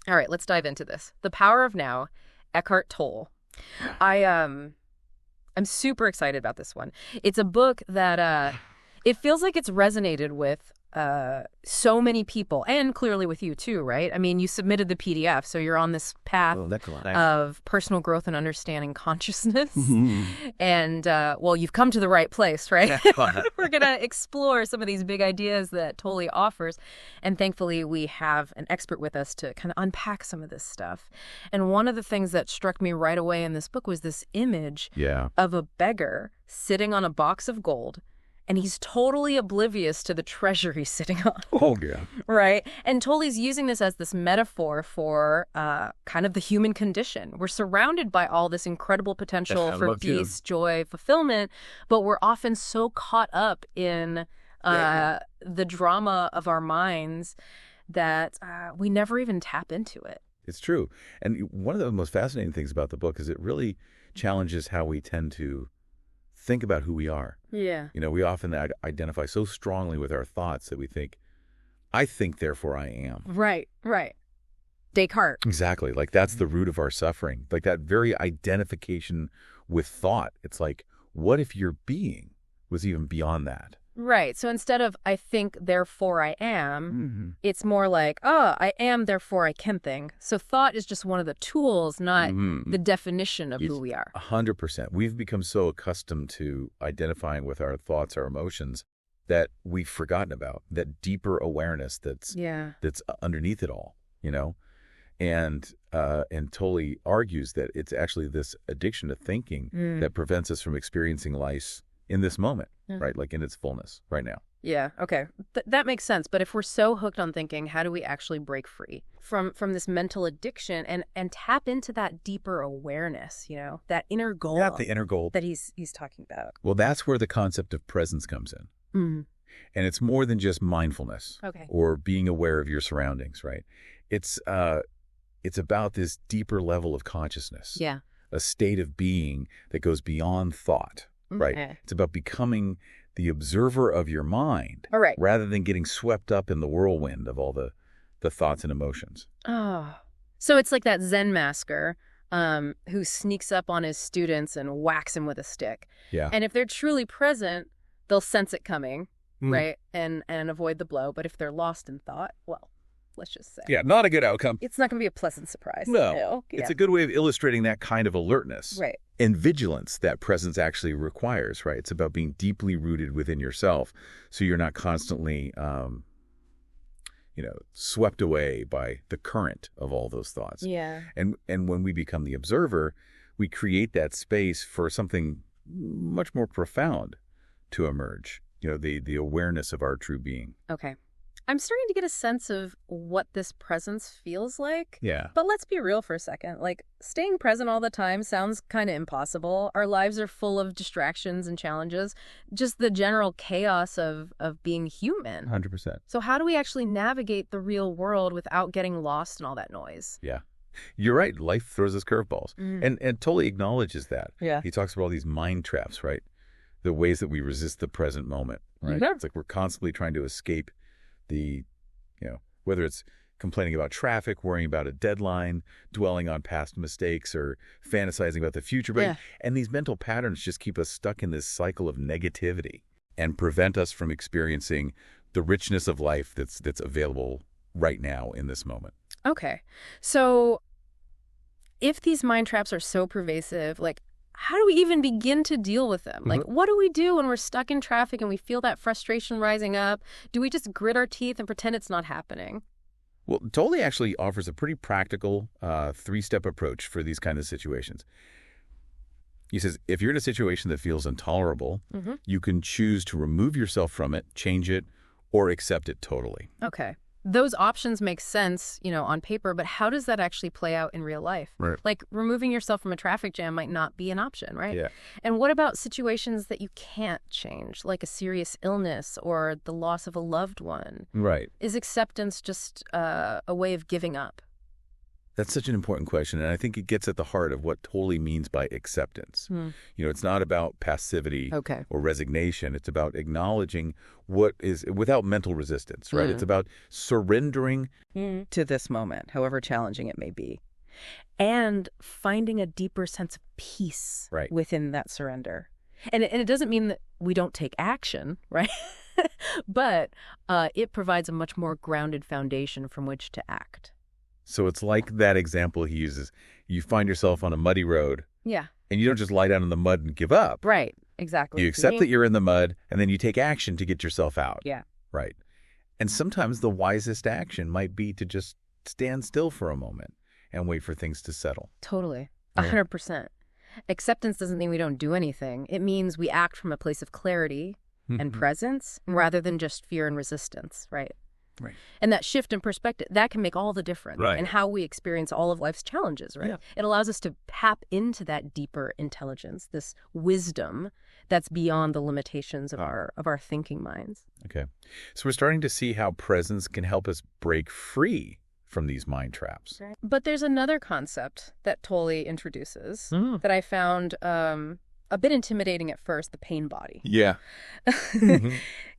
All right, let's dive into this. The Power of Now, Eckhart Tolle. I'm super excited about this one. It's a book that it feels like it's resonated with so many people, and clearly with you too, right? I mean, you submitted the PDF, so you're on this path of personal growth and understanding consciousness. And, well, you've come to the right place, right? We're going to explore some of these big ideas that Tolle offers. And thankfully, we have an expert with us to kind of unpack some of this stuff. And one of the things that struck me right away in this book was this image of a beggar sitting on a box of gold. And he's totally oblivious to the treasure he's sitting on. Oh, yeah. Right? And Tolle's using this as this metaphor for kind of the human condition. We're surrounded by all this incredible potential for peace, joy, fulfillment, but we're often so caught up in the drama of our minds that we never even tap into it. It's true. And one of the most fascinating things about the book is it really challenges how we tend to think about who we are. Yeah. You know, we often identify so strongly with our thoughts that we think, I think, therefore I am. Right. Descartes. Exactly. Like that's the root of our suffering. Like that very identification with thought. It's like, what if your being was even beyond that? Right. So instead of I think, therefore I am, it's more like, oh, I am, therefore I can think. So thought is just one of the tools, not the definition of who we are. 100%. We've become so accustomed to identifying with our thoughts, our emotions, that we've forgotten about that deeper awareness that's underneath it all, you know? And Tolle argues that it's actually this addiction to thinking that prevents us from experiencing life in this moment, right? Like in its fullness right now. Yeah, okay. That makes sense. But if we're so hooked on thinking, how do we actually break free from this mental addiction and tap into that deeper awareness, you know, that inner goal? Yeah, the inner goal that he's talking about. Well, that's where the concept of presence comes in. And it's more than just mindfulness or being aware of your surroundings, right? It's about this deeper level of consciousness. Yeah. A state of being that goes beyond thought. Right. It's about becoming the observer of your mind rather than getting swept up in the whirlwind of all the thoughts and emotions. Oh, so it's like that Zen master who sneaks up on his students and whacks him with a stick. Yeah. And if they're truly present, they'll sense it coming, right? And avoid the blow. But if they're lost in thought, well, let's just say. Yeah, not a good outcome. It's not going to be a pleasant surprise. No. It's a good way of illustrating that kind of alertness. Right. And vigilance that presence actually requires, right? It's about being deeply rooted within yourself so you're not constantly, swept away by the current of all those thoughts. Yeah. And when we become the observer, we create that space for something much more profound to emerge, you know, the awareness of our true being. Okay. I'm starting to get a sense of what this presence feels like. Yeah. But let's be real for a second. Like, staying present all the time sounds kind of impossible. Our lives are full of distractions and challenges, just the general chaos of being human. 100%. So how do we actually navigate the real world without getting lost in all that noise? Yeah. You're right. Life throws us curveballs. And Tolle acknowledges that. Yeah. He talks about all these mind traps, right? The ways that we resist the present moment, right? It's like we're constantly trying to escape whether it's complaining about traffic, worrying about a deadline, dwelling on past mistakes, or fantasizing about the future. But, and these mental patterns just keep us stuck in this cycle of negativity and prevent us from experiencing the richness of life that's available right now in this moment. Okay. So if these mind traps are so pervasive, like, how do we even begin to deal with them? Like, what do we do when we're stuck in traffic and we feel that frustration rising up? Do we just grit our teeth and pretend it's not happening? Well, Tolle actually offers a pretty practical 3-step approach for these kind of situations. He says, if you're in a situation that feels intolerable, you can choose to remove yourself from it, change it, or accept it totally. Okay. Those options make sense, on paper, but how does that actually play out in real life? Right. Like, removing yourself from a traffic jam might not be an option, right? Yeah. And what about situations that you can't change, like a serious illness or the loss of a loved one? Right. Is acceptance just a way of giving up? That's such an important question, and I think it gets at the heart of what Tolle means by acceptance. It's not about passivity or resignation. It's about acknowledging what is without mental resistance, right? It's about surrendering to this moment, however challenging it may be, and finding a deeper sense of peace within that surrender. And it doesn't mean that we don't take action, right? But it provides a much more grounded foundation from which to act. So it's like that example he uses. You find yourself on a muddy road. Yeah. And you don't just lie down in the mud and give up. Right. Exactly. You accept that you're in the mud, and then you take action to get yourself out. Yeah. Right. And sometimes the wisest action might be to just stand still for a moment and wait for things to settle. Totally. 100%. Acceptance doesn't mean we don't do anything. It means we act from a place of clarity and presence rather than just fear and resistance, right? Right. And that shift in perspective, that can make all the difference in how we experience all of life's challenges, right? Yeah. It allows us to tap into that deeper intelligence, this wisdom that's beyond the limitations of our thinking minds. Okay. So we're starting to see how presence can help us break free from these mind traps. Right. But there's another concept that Tolle introduces that I found a bit intimidating at first, the pain body. Yeah.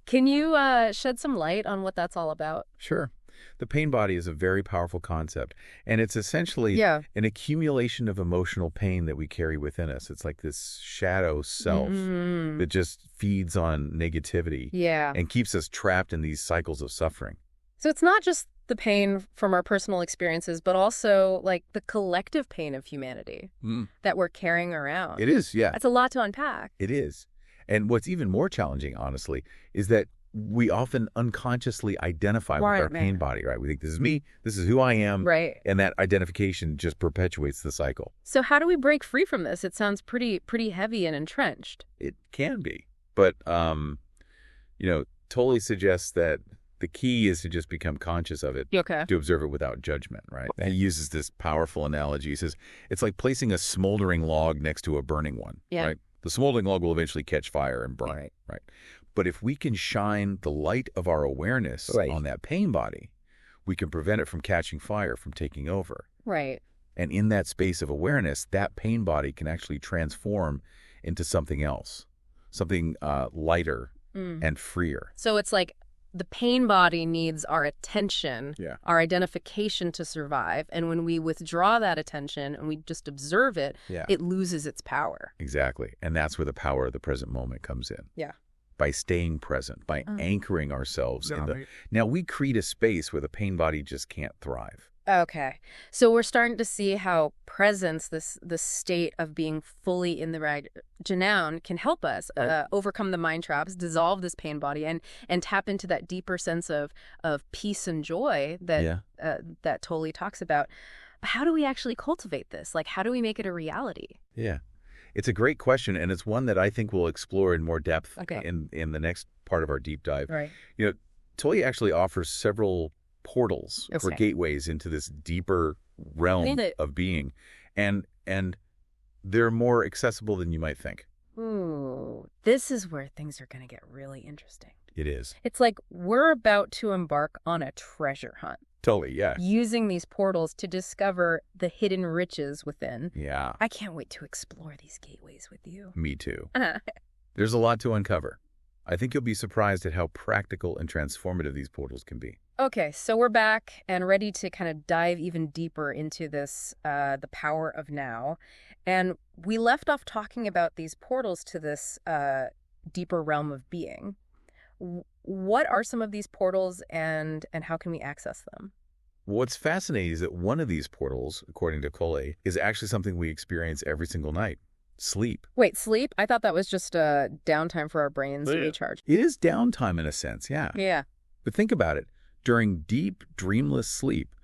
Can you shed some light on what that's all about? Sure. The pain body is a very powerful concept, and it's essentially an accumulation of emotional pain that we carry within us. It's like this shadow self that just feeds on negativity and keeps us trapped in these cycles of suffering. So it's not just the pain from our personal experiences, but also like the collective pain of humanity that we're carrying around. It is, yeah. That's a lot to unpack. It is. And what's even more challenging, honestly, is that we often unconsciously identify with our pain body, right? We think, this is me, this is who I am, and that identification just perpetuates the cycle. So how do we break free from this? It sounds pretty heavy and entrenched. It can be. But, Tolle suggests that the key is to just become conscious of it, to observe it without judgment, right? And he uses this powerful analogy. He says, it's like placing a smoldering log next to a burning one, right? The smoldering log will eventually catch fire and burn, right? But if we can shine the light of our awareness on that pain body, we can prevent it from catching fire, from taking over. Right. And in that space of awareness, that pain body can actually transform into something else, something lighter and freer. So it's like the pain body needs our attention, our identification to survive. And when we withdraw that attention and we just observe it, it loses its power. Exactly. And that's where the power of the present moment comes in. Yeah. By staying present, by anchoring ourselves in the... Now, we create a space where the pain body just can't thrive. Okay. So we're starting to see how presence, the state of being fully in the right Janown, can help us overcome the mind traps, dissolve this pain body, and tap into that deeper sense of peace and joy that that Tolle talks about. How do we actually cultivate this? Like, how do we make it a reality? Yeah. It's a great question, and it's one that I think we'll explore in more depth in the next part of our deep dive. Right. Tolle actually offers several portals or gateways into this deeper realm of being, and they're more accessible than you might think. Ooh, this is where things are going to get really interesting. It is. It's like we're about to embark on a treasure hunt. Totally, yeah. Using these portals to discover the hidden riches within. Yeah. I can't wait to explore these gateways with you. Me too. There's a lot to uncover. I think you'll be surprised at how practical and transformative these portals can be. Okay, so we're back and ready to kind of dive even deeper into this, the power of now. And we left off talking about these portals to this deeper realm of being. What are some of these portals and how can we access them? What's fascinating is that one of these portals, according to Tolle, is actually something we experience every single night. Sleep. Wait, sleep? I thought that was just a downtime for our brains to recharge. It is downtime in a sense, yeah. Yeah. But think about it. During deep, dreamless sleep,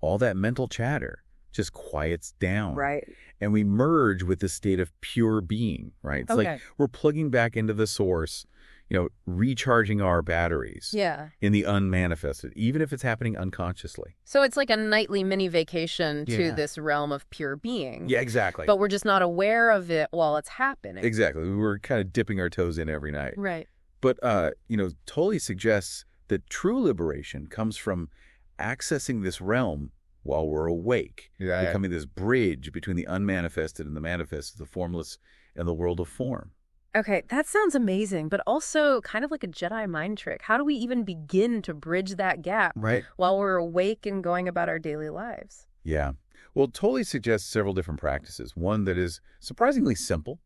all that mental chatter just quiets down. Right. And we merge with the state of pure being, right? It's like we're plugging back into the source, recharging our batteries in the unmanifested, even if it's happening unconsciously. So it's like a nightly mini vacation to this realm of pure being. Yeah, exactly. But we're just not aware of it while it's happening. Exactly. We're kind of dipping our toes in every night. Right. But, Tolle suggests that true liberation comes from accessing this realm while we're awake, Yeah. becoming this bridge between the unmanifested and the manifest, the formless and the world of form. Okay, that sounds amazing, but also kind of like a Jedi mind trick. How do we even begin to bridge that gap while we're awake and going about our daily lives? Yeah. Well, Tolle suggests several different practices. One that is surprisingly simple,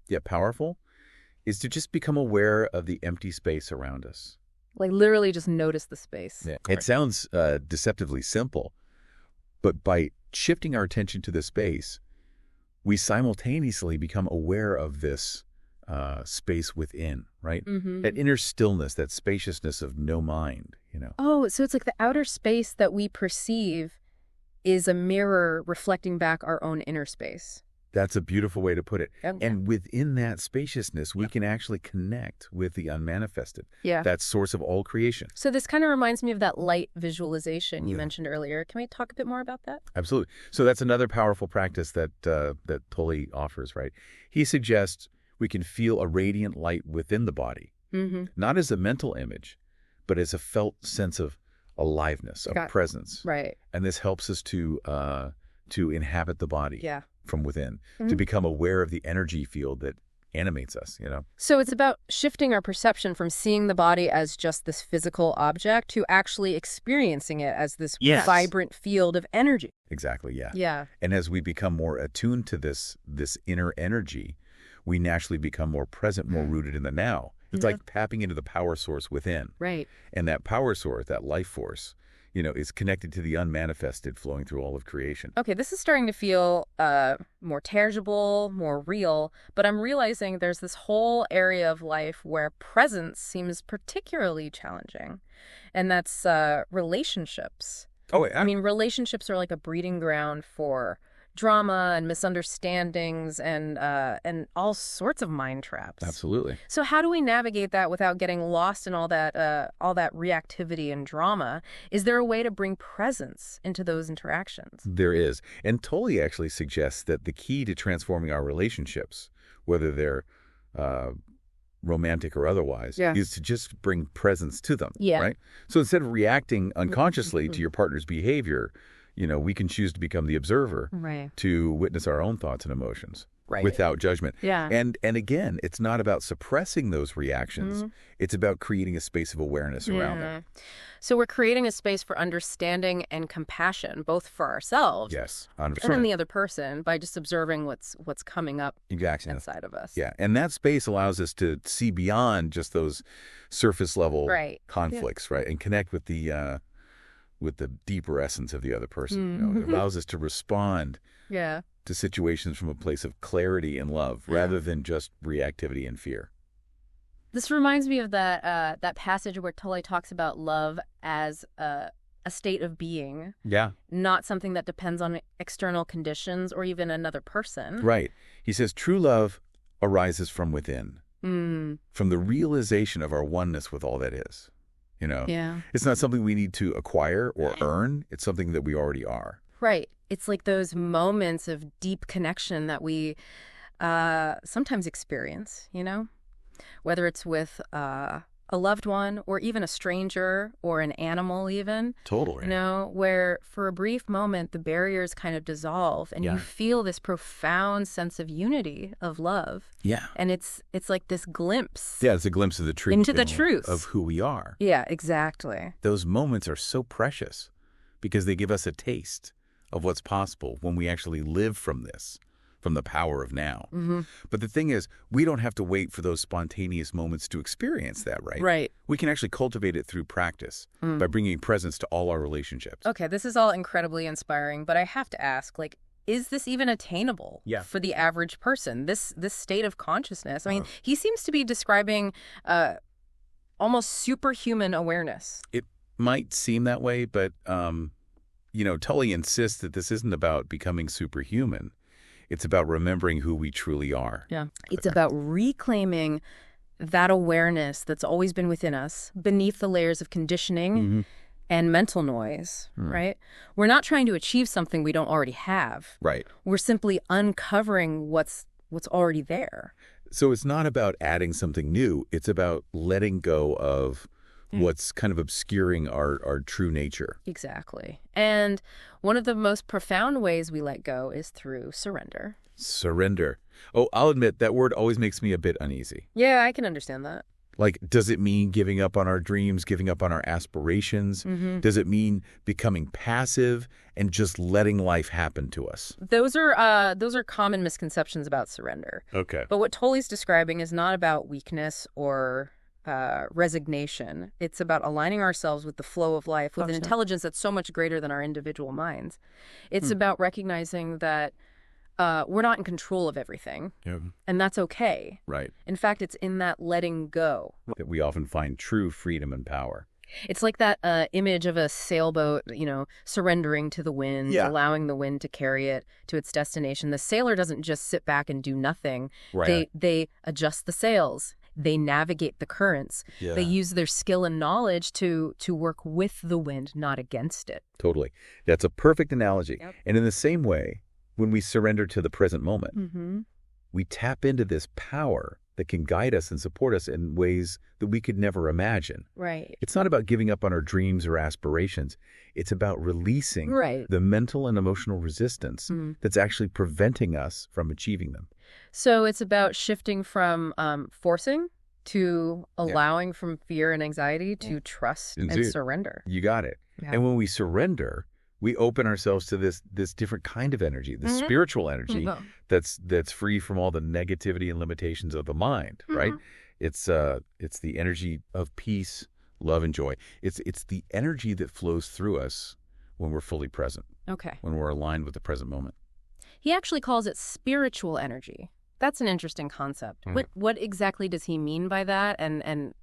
yet powerful, is to just become aware of the empty space around us. Like literally just notice the space. Yeah. It sounds deceptively simple, but by shifting our attention to the space, we simultaneously become aware of this space within, right? That inner stillness, that spaciousness of no mind, Oh, so it's like the outer space that we perceive is a mirror reflecting back our own inner space. That's a beautiful way to put it. Okay. And within that spaciousness, we can actually connect with the unmanifested, that source of all creation. So this kind of reminds me of that light visualization you mentioned earlier. Can we talk a bit more about that? Absolutely. So that's another powerful practice that Tolle offers, right? He suggests we can feel a radiant light within the body, not as a mental image, but as a felt sense of aliveness, of presence. Right. And this helps us to inhabit the body from within, to become aware of the energy field that animates us, So it's about shifting our perception from seeing the body as just this physical object to actually experiencing it as this vibrant field of energy. Exactly, yeah. Yeah. And as we become more attuned to this inner energy, we naturally become more present, more rooted in the now. It's like tapping into the power source within. Right. And that power source, that life force, is connected to the unmanifested flowing through all of creation. Okay, this is starting to feel more tangible, more real, but I'm realizing there's this whole area of life where presence seems particularly challenging, and that's relationships. I mean, relationships are like a breeding ground for drama and misunderstandings and all sorts of mind traps. Absolutely. So how do we navigate that without getting lost in all that reactivity and drama? Is there a way to bring presence into those interactions? There is. And Tolle actually suggests that the key to transforming our relationships, whether they're romantic or otherwise, is to just bring presence to them. Right? So instead of reacting unconsciously to your partner's behavior, we can choose to become the observer, to witness our own thoughts and emotions without judgment. Yeah. And again, it's not about suppressing those reactions. It's about creating a space of awareness around them. So we're creating a space for understanding and compassion, both for ourselves and in the other person, by just observing what's coming up inside of us. Yeah, and that space allows us to see beyond just those surface level conflicts, and connect with the deeper essence of the other person. It allows us to respond to situations from a place of clarity and love rather than just reactivity and fear. This reminds me of that passage where Tolle talks about love as a state of being, not something that depends on external conditions or even another person. Right. He says true love arises from within, from the realization of our oneness with all that is. It's not something we need to acquire or earn. It's something that we already are. Right. It's like those moments of deep connection that we sometimes experience, whether it's with a loved one or even a stranger or an animal even. Totally. Where for a brief moment the barriers kind of dissolve and you feel this profound sense of unity, of love. Yeah. And it's like this glimpse. Yeah, it's a glimpse of the truth. Into the truth. Of who we are. Yeah, exactly. Those moments are so precious because they give us a taste of what's possible when we actually live from this, from the power of now. But the thing is, we don't have to wait for those spontaneous moments to experience that, right? Right. We can actually cultivate it through practice by bringing presence to all our relationships. Okay, this is all incredibly inspiring, but I have to ask, is this even attainable for the average person, this state of consciousness? I mean, he seems to be describing almost superhuman awareness. It might seem that way, but, Tolle insists that this isn't about becoming superhuman. It's about remembering who we truly are. Yeah. It's about reclaiming that awareness that's always been within us beneath the layers of conditioning and mental noise, right? We're not trying to achieve something we don't already have. Right. We're simply uncovering what's already there. So it's not about adding something new. It's about letting go of what's kind of obscuring our true nature. Exactly. And one of the most profound ways we let go is through surrender. Surrender. Oh, I'll admit that word always makes me a bit uneasy. Yeah, I can understand that. Like, does it mean giving up on our dreams, giving up on our aspirations? Does it mean becoming passive and just letting life happen to us? Those are common misconceptions about surrender. Okay. But what Tolle's describing is not about weakness or resignation. It's about aligning ourselves with the flow of life, with an intelligence that's so much greater than our individual minds. It's about recognizing that we're not in control of everything, and that's okay. Right. In fact, it's in that letting go that we often find true freedom and power. It's like that image of a sailboat, surrendering to the wind, allowing the wind to carry it to its destination. The sailor doesn't just sit back and do nothing. Right. They adjust the sails. They navigate the currents. Yeah. They use their skill and knowledge to work with the wind, not against it. Totally. That's a perfect analogy. Yep. And in the same way, when we surrender to the present moment, we tap into this power that can guide us and support us in ways that we could never imagine. Right. It's not about giving up on our dreams or aspirations. It's about releasing the mental and emotional resistance that's actually preventing us from achieving them. So it's about shifting from forcing to allowing, from fear and anxiety to trust and surrender. You got it. Yeah. And when we surrender, we open ourselves to this different kind of energy, the spiritual energy that's free from all the negativity and limitations of the mind, right? It's the energy of peace, love, and joy. It's the energy that flows through us when we're fully present. Okay. When we're aligned with the present moment. He actually calls it spiritual energy. That's an interesting concept. What exactly does he mean by that? And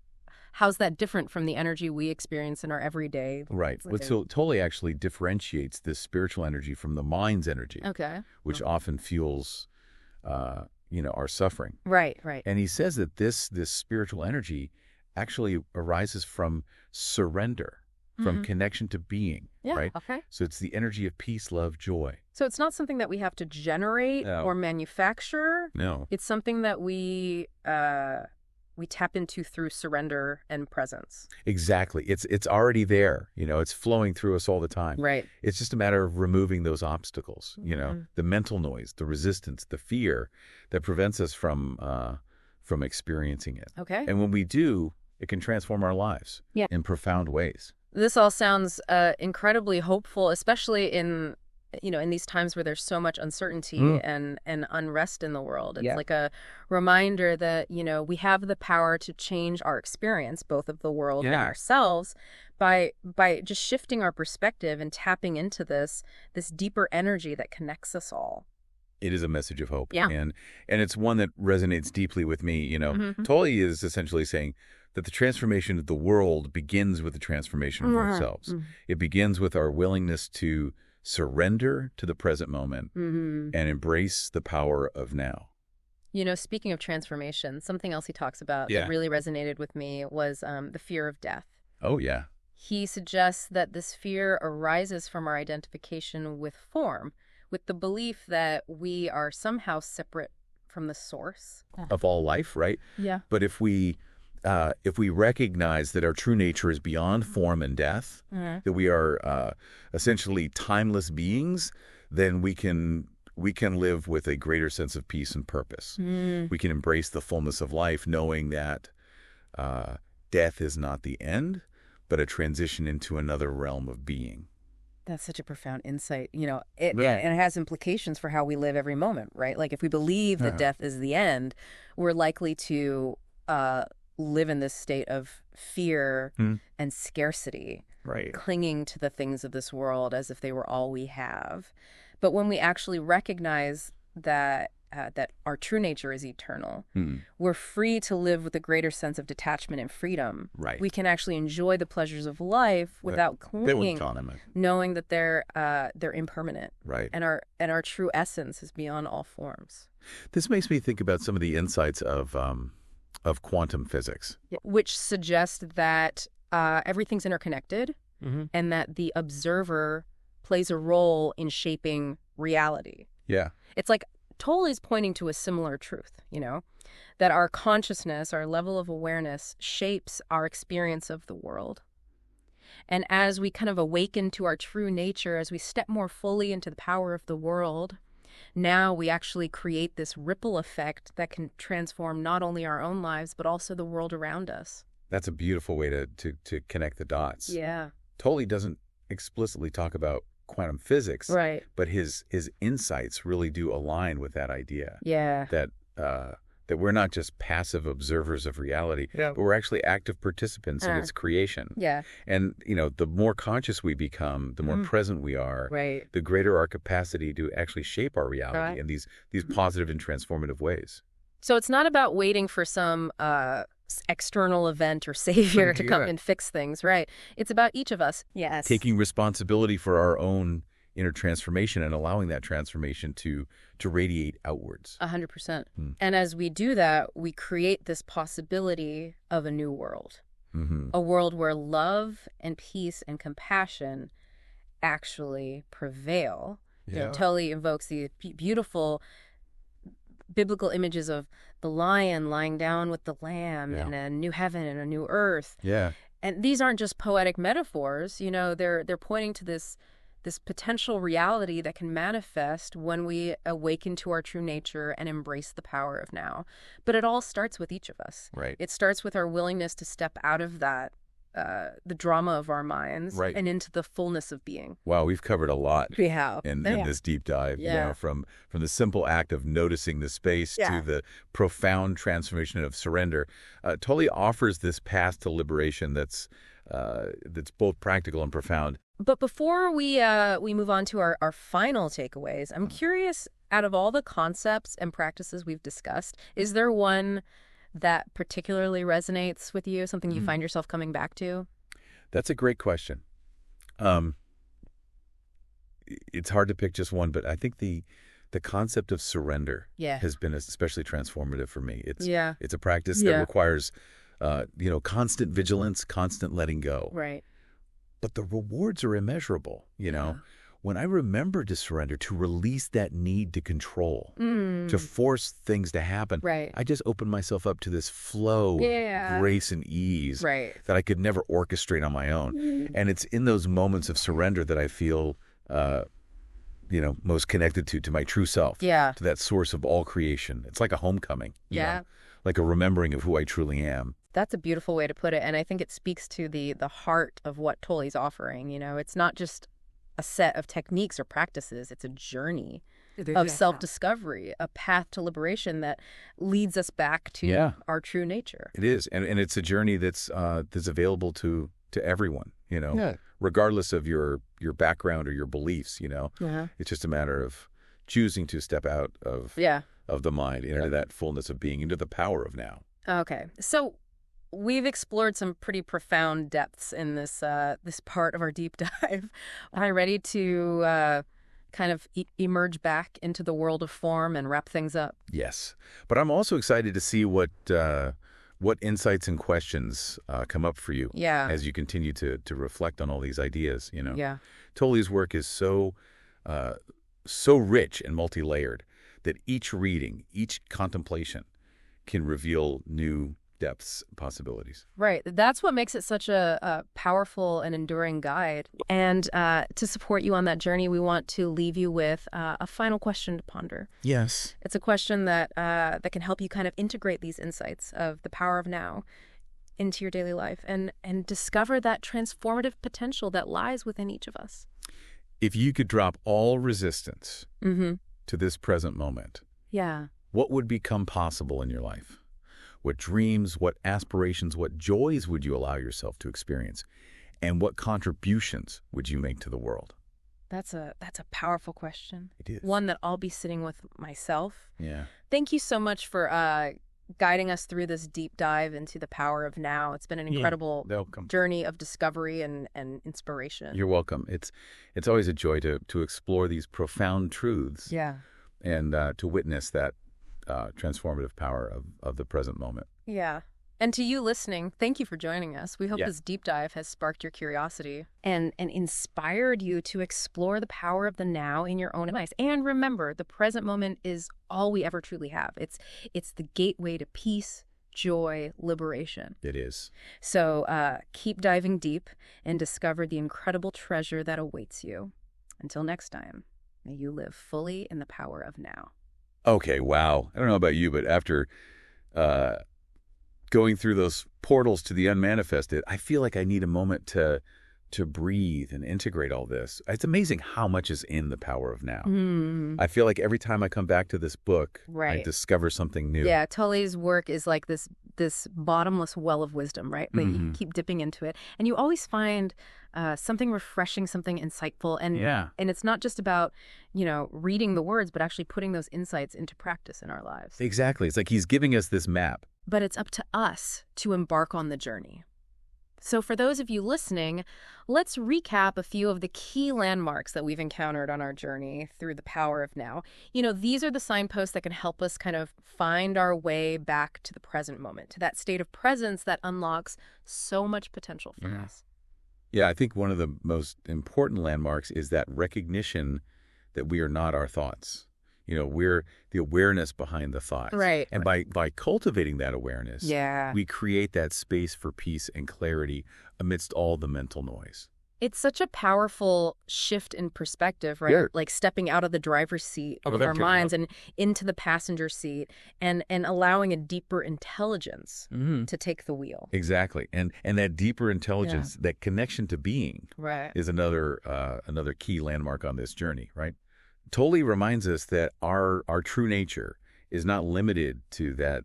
how's that different from the energy we experience in our everyday? Right. So Tolle actually differentiates this spiritual energy from the mind's energy, which often fuels, our suffering. Right. And he says that this spiritual energy actually arises from surrender, from connection to being, right? Okay. So it's the energy of peace, love, joy. So it's not something that we have to generate or manufacture. No. It's something that we tap into through surrender and presence. Exactly. It's already there. It's flowing through us all the time. Right. It's just a matter of removing those obstacles, the mental noise, the resistance, the fear that prevents us from experiencing it. Okay. And when we do, it can transform our lives in profound ways. This all sounds incredibly hopeful, especially in these times where there's so much uncertainty and unrest in the world. It's like a reminder that, we have the power to change our experience, both of the world and ourselves, by just shifting our perspective and tapping into this deeper energy that connects us all. It is a message of hope. Yeah. And it's one that resonates deeply with me. Tolle is essentially saying that the transformation of the world begins with the transformation of ourselves. It begins with our willingness to surrender to the present moment and embrace the power of now. Speaking of transformation, something else he talks about that really resonated with me was the fear of death. Oh, yeah. He suggests that this fear arises from our identification with form, with the belief that we are somehow separate from the source of all life, right? Yeah. But if we recognize that our true nature is beyond form and death, that we are essentially timeless beings, then we can live with a greater sense of peace and purpose. We can embrace the fullness of life, knowing that death is not the end, but a transition into another realm of being. That's such a profound insight. And it has implications for how we live every moment, right? Like if we believe that death is the end, we're likely to live in this state of fear and scarcity, clinging to the things of this world as if they were all we have. But when we actually recognize that our true nature is eternal, we're free to live with a greater sense of detachment and freedom. Right. We can actually enjoy the pleasures of life without clinging, knowing that they're impermanent. Right. And our true essence is beyond all forms. This makes me think about some of the insights of quantum physics, which suggests that everything's interconnected and that the observer plays a role in shaping reality. Yeah. It's like Tolle is pointing to a similar truth, that our consciousness, our level of awareness, shapes our experience of the world. And as we kind of awaken to our true nature, as we step more fully into the power of the world, now we actually create this ripple effect that can transform not only our own lives, but also the world around us. That's a beautiful way to connect the dots. Yeah. Tolle doesn't explicitly talk about quantum physics, right? But his insights really do align with that idea. Yeah. That we're not just passive observers of reality, but we're actually active participants in its creation. Yeah. And, the more conscious we become, the more present we are, right, the greater our capacity to actually shape our reality in these positive and transformative ways. So it's not about waiting for some external event or savior to come and fix things, right? It's about each of us. Yes. Taking responsibility for our own inner transformation and allowing that transformation to radiate outwards. 100%. And as we do that, we create this possibility of a new world. A world where love and peace and compassion actually prevail. Yeah. Tolle invokes these beautiful biblical images of the lion lying down with the lamb and a new heaven and a new earth. Yeah. And these aren't just poetic metaphors, they're pointing to this potential reality that can manifest when we awaken to our true nature and embrace the power of now. But it all starts with each of us. Right. It starts with our willingness to step out of that, the drama of our minds, and into the fullness of being. Wow, we've covered a lot. We have. In this deep dive, from the simple act of noticing the space to the profound transformation of surrender. Tolle offers this path to liberation that's both practical and profound. But before we move on to our final takeaways, I'm curious, out of all the concepts and practices we've discussed, is there one that particularly resonates with you, something you find yourself coming back to? That's a great question. It's hard to pick just one, but I think the concept of surrender has been especially transformative for me. It's a practice that requires constant vigilance, constant letting go. Right. But the rewards are immeasurable, When I remember to surrender, to release that need to control, to force things to happen, I just open myself up to this flow, grace and ease that I could never orchestrate on my own. And it's in those moments of surrender that I feel, most connected to my true self, to that source of all creation. It's like a homecoming, like a remembering of who I truly am. That's a beautiful way to put it, and I think it speaks to the heart of what Tolle's offering. It's not just a set of techniques or practices. It's a journey of self-discovery, a path to liberation that leads us back to our true nature. It is, and it's a journey that's available to everyone, regardless of your background or your beliefs. It's just a matter of choosing to step out of the mind into that fullness of being, into the power of now. Okay, so we've explored some pretty profound depths in this part of our deep dive. Am I ready to kind of emerge back into the world of form and wrap things up? Yes, but I'm also excited to see what insights and questions come up for you as you continue to reflect on all these ideas. Tolle's work is so rich and multi-layered that each reading, each contemplation can reveal new depths, possibilities. Right. That's what makes it such a powerful and enduring guide. And to support you on that journey, we want to leave you with a final question to ponder. Yes. It's a question that can help you kind of integrate these insights of the power of now into your daily life and discover that transformative potential that lies within each of us. If you could drop all resistance to this present moment, what would become possible in your life? What dreams, what aspirations, what joys would you allow yourself to experience? And what contributions would you make to the world? That's a powerful question. It is. One that I'll be sitting with myself. Yeah. Thank you so much for guiding us through this deep dive into the power of now. It's been an incredible journey of discovery and inspiration. You're welcome. It's always a joy to explore these profound truths. Yeah. And to witness that transformative power of the present moment. Yeah. And to you listening, thank you for joining us. We hope this deep dive has sparked your curiosity and inspired you to explore the power of the now in your own life. And remember, the present moment is all we ever truly have. It's the gateway to peace, joy, liberation. It is. So keep diving deep and discover the incredible treasure that awaits you. Until next time, may you live fully in the power of now. Okay, wow. I don't know about you, but after going through those portals to the unmanifested, I feel like I need a moment to breathe and integrate all this. It's amazing how much is in the power of now. I feel like every time I come back to this book, I discover something new. Yeah, Tolle's work is like this bottomless well of wisdom, right? But you keep dipping into it, and you always find something refreshing, something insightful, and it's not just about reading the words, but actually putting those insights into practice in our lives. Exactly. It's like he's giving us this map. But it's up to us to embark on the journey. So for those of you listening, let's recap a few of the key landmarks that we've encountered on our journey through the power of now. These are the signposts that can help us kind of find our way back to the present moment, to that state of presence that unlocks so much potential for us. Yeah, I think one of the most important landmarks is that recognition that we are not our thoughts. We're the awareness behind the thoughts. Right. And by cultivating that awareness, we create that space for peace and clarity amidst all the mental noise. It's such a powerful shift in perspective, right? Yeah. Like stepping out of the driver's seat of our minds and into the passenger seat and allowing a deeper intelligence to take the wheel. Exactly. And that deeper intelligence, that connection to being is another key landmark on this journey, right? Tolle reminds us that our true nature is not limited to that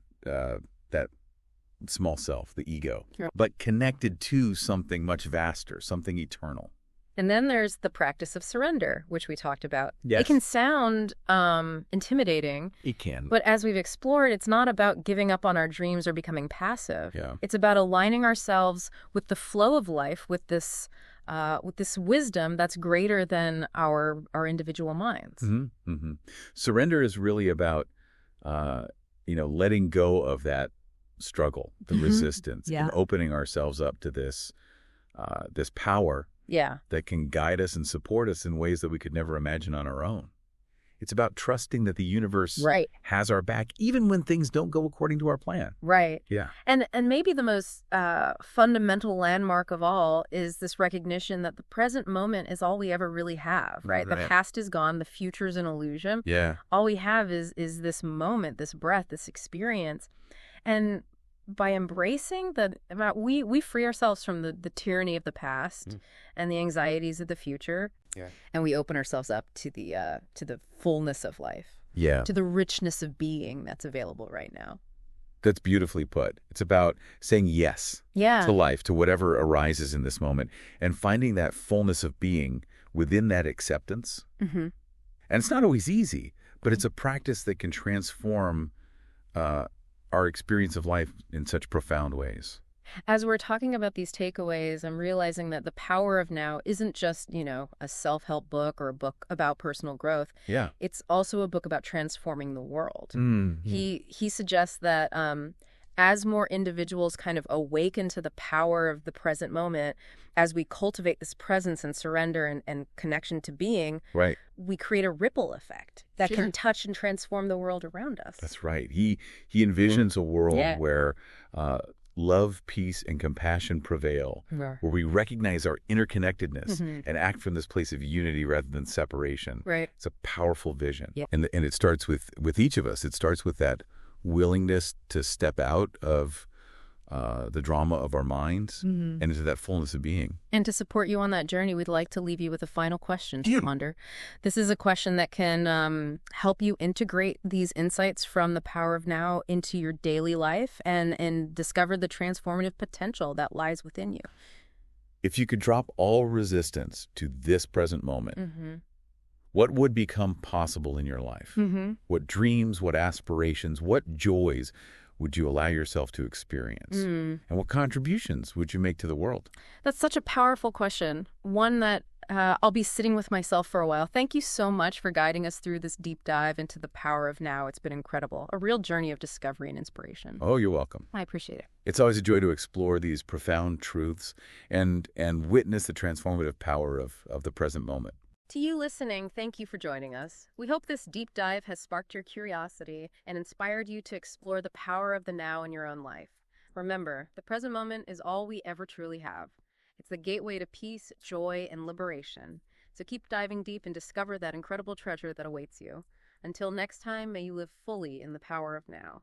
small self, the ego, but connected to something much vaster, something eternal. And then there's the practice of surrender, which we talked about. Yes. It can sound intimidating. It can. But as we've explored, it's not about giving up on our dreams or becoming passive. Yeah. It's about aligning ourselves with the flow of life, with this wisdom that's greater than our individual minds. Surrender is really about, letting go of that struggle, the resistance, and opening ourselves up to this power that can guide us and support us in ways that we could never imagine on our own. It's about trusting that the universe has our back, even when things don't go according to our plan. Right. Yeah. And maybe the most fundamental landmark of all is this recognition that the present moment is all we ever really have, right? The past is gone. The future is an illusion. Yeah. All we have is this moment, this breath, this experience. And by embracing we free ourselves from the tyranny of the past and the anxieties of the future. Yeah. And we open ourselves up to the fullness of life. Yeah. To the richness of being that's available right now. That's beautifully put. It's about saying yes to life, to whatever arises in this moment, and finding that fullness of being within that acceptance. And it's not always easy, but it's a practice that can transform our experience of life in such profound ways. As we're talking about these takeaways, I'm realizing that the power of now isn't just, a self-help book or a book about personal growth. Yeah. It's also a book about transforming the world. He suggests that as more individuals kind of awaken to the power of the present moment, as we cultivate this presence and surrender and connection to being, we create a ripple effect that can touch and transform the world around us. That's right. He envisions a world where love, peace, and compassion prevail, where we recognize our interconnectedness and act from this place of unity rather than separation. Right. It's a powerful vision. Yeah. And it starts with each of us. It starts with that willingness to step out of the drama of our minds and into that fullness of being. And to support you on that journey, we'd like to leave you with a final question to ponder. This is a question that can help you integrate these insights from the power of now into your daily life and discover the transformative potential that lies within you. If you could drop all resistance to this present moment, what would become possible in your life? What dreams, what aspirations, what joys would you allow yourself to experience? And what contributions would you make to the world? That's such a powerful question, one that I'll be sitting with myself for a while. Thank you so much for guiding us through this deep dive into the power of now. It's been incredible. A real journey of discovery and inspiration. Oh, you're welcome. I appreciate it. It's always a joy to explore these profound truths and witness the transformative power of the present moment. To you listening, thank you for joining us. We hope this deep dive has sparked your curiosity and inspired you to explore the power of the now in your own life. Remember, the present moment is all we ever truly have. It's the gateway to peace, joy, and liberation. So keep diving deep and discover that incredible treasure that awaits you. Until next time, may you live fully in the power of now.